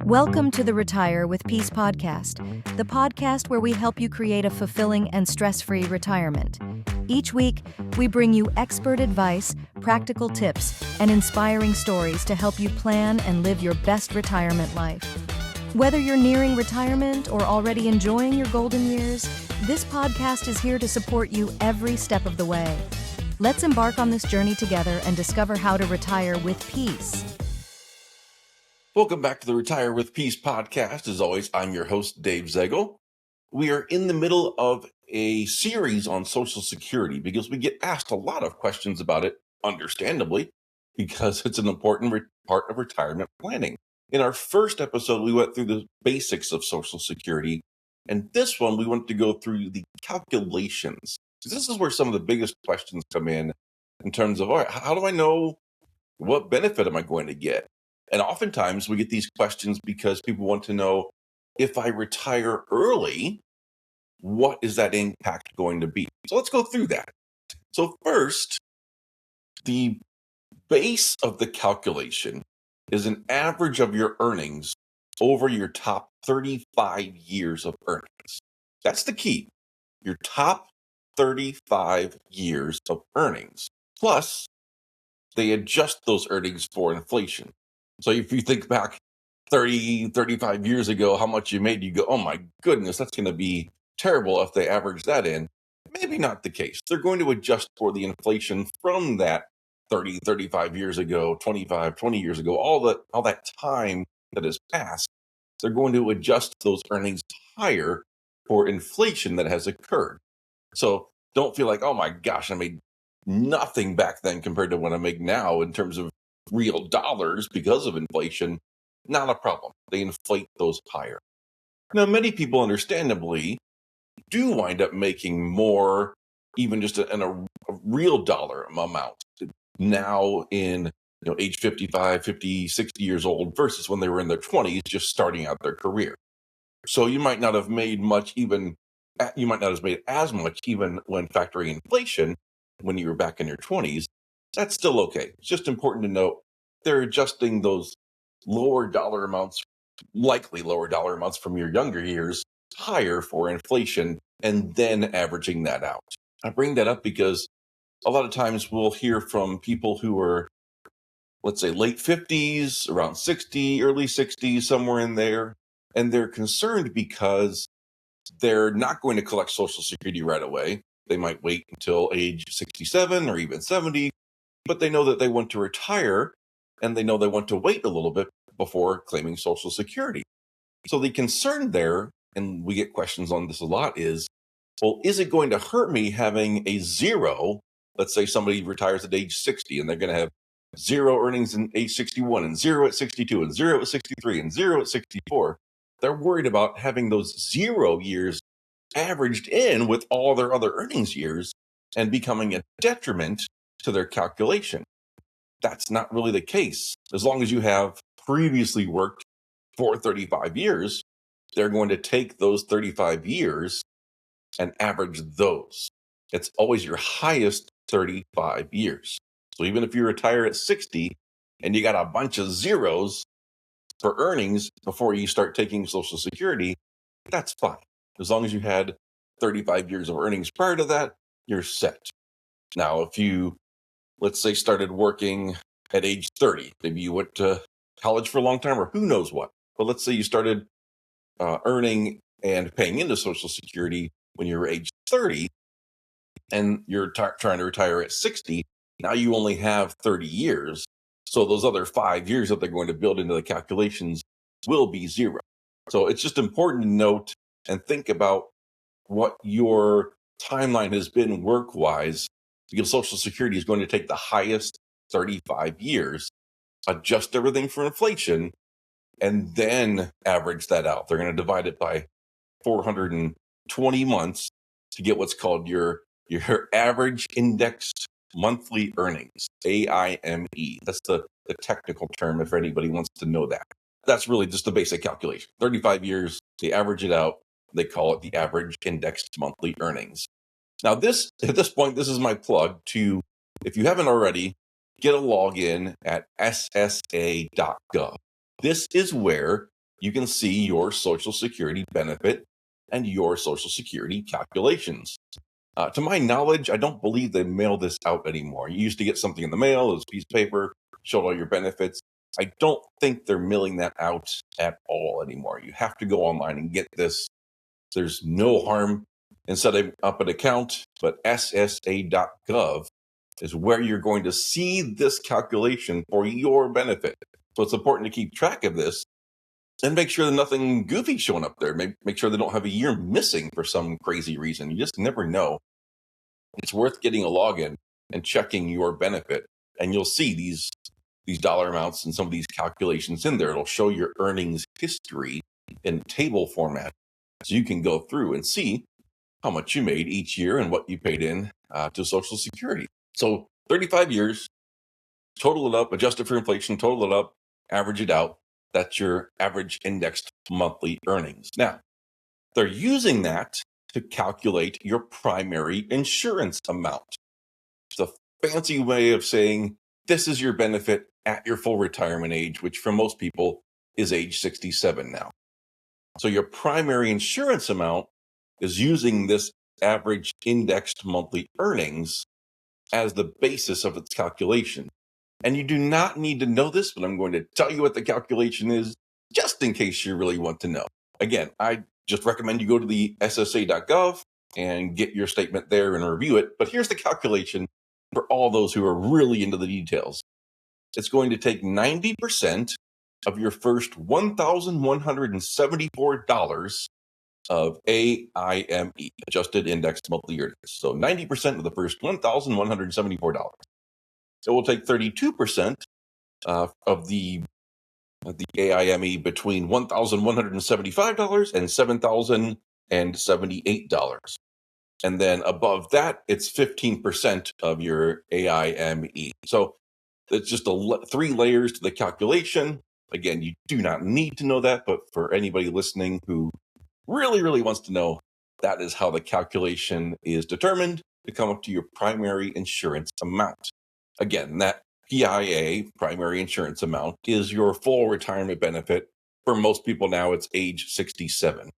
Welcome to the Retire with Peace podcast, the podcast where we help you create a fulfilling and stress-free retirement. Each week, we bring you expert advice, practical tips, and inspiring stories to help you plan and live your best retirement life. Whether you're nearing retirement or already enjoying your golden years, this podcast is here to support you every step of the way. Let's embark on this journey together and discover how to retire with peace. Welcome back to the Retire with Peace podcast. As always, I'm your host, Dave Zaegel. We are in the middle of a series on Social Security because we get asked a lot of questions about it, understandably, because it's an important part of retirement planning. In our first episode, we went through the basics of Social Security, and this one, we want to go through the calculations. This is where some of the biggest questions come in terms of, all right, how do I know what benefit am I going to get? And oftentimes we get these questions because people want to know, if I retire early, what is that impact going to be? So let's go through that. So first, the base of the calculation is an average of your earnings over your top 35 years of earnings. That's the key. Your top 35 years of earnings. Plus, they adjust those earnings for inflation. So if you think back 30, 35 years ago, how much you made, you go, oh my goodness, that's going to be terrible if they average that in. Maybe not the case. They're going to adjust for the inflation from that 30, 35 years ago, 25, 20 years ago, all that time that has passed. They're going to adjust those earnings higher for inflation that has occurred. So don't feel like, oh my gosh, I made nothing back then compared to what I make now in terms of real dollars because of inflation. Not a problem. They inflate those higher. Now, many people understandably do wind up making more, even just in a real dollar amount now in age 55, 50, 60 years old versus when they were in their 20s, just starting out their career. So you might not have made much even, you might not have made as much even when factoring inflation when you were back in your 20s. That's still okay. It's just important to note they're adjusting those lower dollar amounts, likely lower dollar amounts from your younger years, higher for inflation, and then averaging that out. I bring that up because a lot of times we'll hear from people who are, let's say, late 50s, around 60, early 60s, somewhere in there, and they're concerned because they're not going to collect Social Security right away. They might wait until age 67 or even 70, but they know that they want to retire and they know they want to wait a little bit before claiming Social Security. So the concern there, and we get questions on this a lot, is, well, is it going to hurt me having a zero? Let's say somebody retires at age 60 and they're going to have zero earnings in age 61 and zero at 62 and zero at 63 and zero at 64. They're worried about having those 0 years averaged in with all their other earnings years and becoming a detriment to their calculation. That's not really the case. As long as you have previously worked for 35 years, they're going to take those 35 years and average those. It's always your highest 35 years. So even if you retire at 60 and you got a bunch of zeros for earnings before you start taking Social Security, that's fine. As long as you had 35 years of earnings prior to that, you're set. Now, if you, let's say, started working at age 30, maybe you went to college for a long time or who knows what, but let's say you started earning and paying into Social Security when you were age 30 and you're trying to retire at 60, now you only have 30 years. So those other 5 years that they're going to build into the calculations will be zero. So it's just important to note and think about what your timeline has been work-wise, because Social Security is going to take the highest 35 years, adjust everything for inflation, and then average that out. They're going to divide it by 420 months to get what's called your average indexed monthly earnings, AIME. That's the technical term if anybody wants to know that. That's really just the basic calculation. 35 years, they average it out. They call it the average indexed monthly earnings. Now, at this point, this is my plug to, if you haven't already, get a login at ssa.gov. This is where you can see your Social Security benefit and your Social Security calculations. To my knowledge, I don't believe they mail this out anymore. You used to get something in the mail, it was a piece of paper, showed all your benefits. I don't think they're mailing that out at all anymore. You have to go online and get this. There's no harm in setting up an account, but ssa.gov is where you're going to see this calculation for your benefit. So it's important to keep track of this and make sure that nothing goofy showing up there. Make sure they don't have a year missing for some crazy reason. You just never know. It's worth getting a login and checking your benefit, and you'll see these dollar amounts and some of these calculations in there. It'll show your earnings history in table format, so you can go through and see how much you made each year and what you paid in to Social Security. So 35 years, total it up, adjust it for inflation, total it up, average it out. That's your average indexed monthly earnings. Now, they're using that to calculate your primary insurance amount. It's a fancy way of saying this is your benefit at your full retirement age, which for most people is age 67 now. So your primary insurance amount is using this average indexed monthly earnings as the basis of its calculation. And you do not need to know this, but I'm going to tell you what the calculation is just in case you really want to know. Again, I just recommend you go to the ssa.gov and get your statement there and review it. But here's the calculation for all those who are really into the details. It's going to take 90% of your first $1,174 of AIME, adjusted indexed monthly earnings. So 90% of the first $1,174. So we'll take 32% of the AIME between $1,175 and $7,078. And then above that, it's 15% of your AIME. So it's just three layers to the calculation. Again, you do not need to know that, but for anybody listening who really, really wants to know, that is how the calculation is determined to come up to your primary insurance amount. Again, that PIA, primary insurance amount, is your full retirement benefit. For most people now, it's age 67.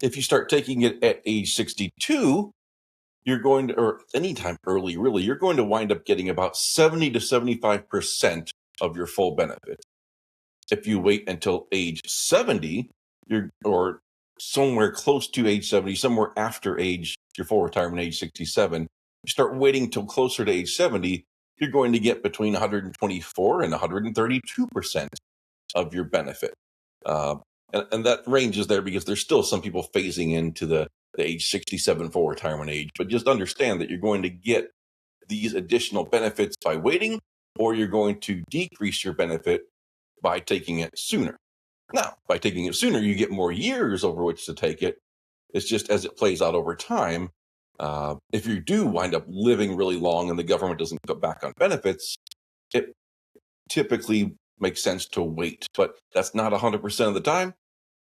If you start taking it at age 62, you're going to, or anytime early, really, you're going to wind up getting about 70 to 75% of your full benefit. If you wait until age 70, or somewhere close to age 70, somewhere after your full retirement age 67, you start waiting till closer to age 70, you're going to get between 124 and 132% of your benefit. And that range is there because there's still some people phasing into the age 67 full retirement age. But just understand that you're going to get these additional benefits by waiting, or you're going to decrease your benefit by taking it sooner. Now, by taking it sooner, you get more years over which to take it. It's just as it plays out over time. If you do wind up living really long and the government doesn't cut back on benefits, it typically makes sense to wait. But that's not 100% of the time.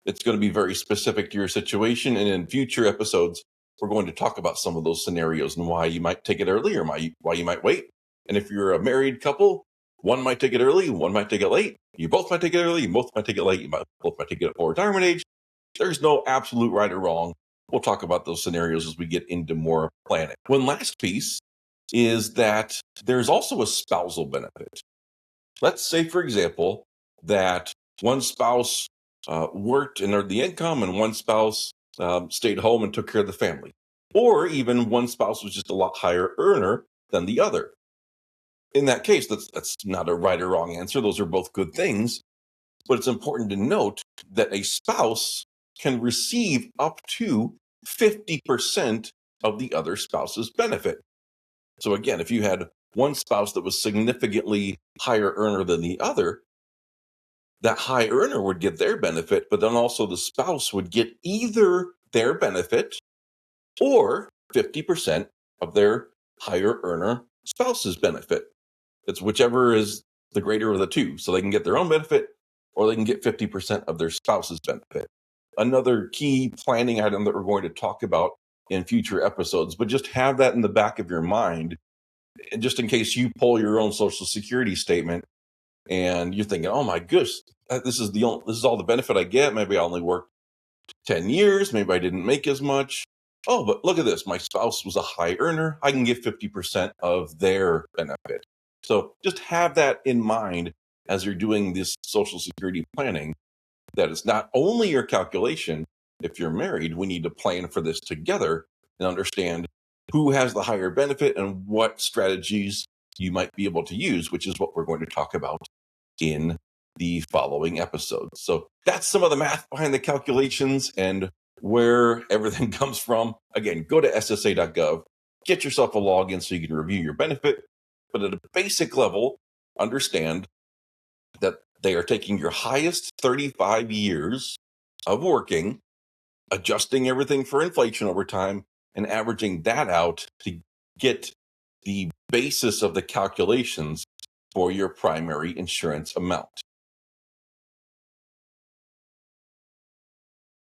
It's going to be very specific to your situation. And in future episodes, we're going to talk about some of those scenarios and why you might take it early or why you might wait. And if you're a married couple, one might take it early, one might take it late. You both might take it early, you both might take it late, both might take it at full retirement age. There's no absolute right or wrong. We'll talk about those scenarios as we get into more planning. One last piece is that there's also a spousal benefit. Let's say, for example, that one spouse worked and earned the income and one spouse stayed home and took care of the family. Or even one spouse was just a lot higher earner than the other. In that case, that's not a right or wrong answer. Those are both good things. But it's important to note that a spouse can receive up to 50% of the other spouse's benefit. So again, if you had one spouse that was significantly higher earner than the other, that high earner would get their benefit, but then also the spouse would get either their benefit or 50% of their higher earner spouse's benefit. It's whichever is the greater of the two. So they can get their own benefit or they can get 50% of their spouse's benefit. Another key planning item that we're going to talk about in future episodes, but just have that in the back of your mind, just in case you pull your own Social Security statement and you're thinking, oh my gosh, this is all the benefit I get. Maybe I only worked 10 years. Maybe I didn't make as much. Oh, but look at this. My spouse was a high earner. I can get 50% of their benefit. So just have that in mind as you're doing this Social Security planning, that it's not only your calculation. If you're married, we need to plan for this together and understand who has the higher benefit and what strategies you might be able to use, which is what we're going to talk about in the following episodes. So that's some of the math behind the calculations and where everything comes from. Again, go to ssa.gov, get yourself a login so you can review your benefit. But at a basic level, understand that they are taking your highest 35 years of working, adjusting everything for inflation over time, and averaging that out to get the basis of the calculations for your primary insurance amount.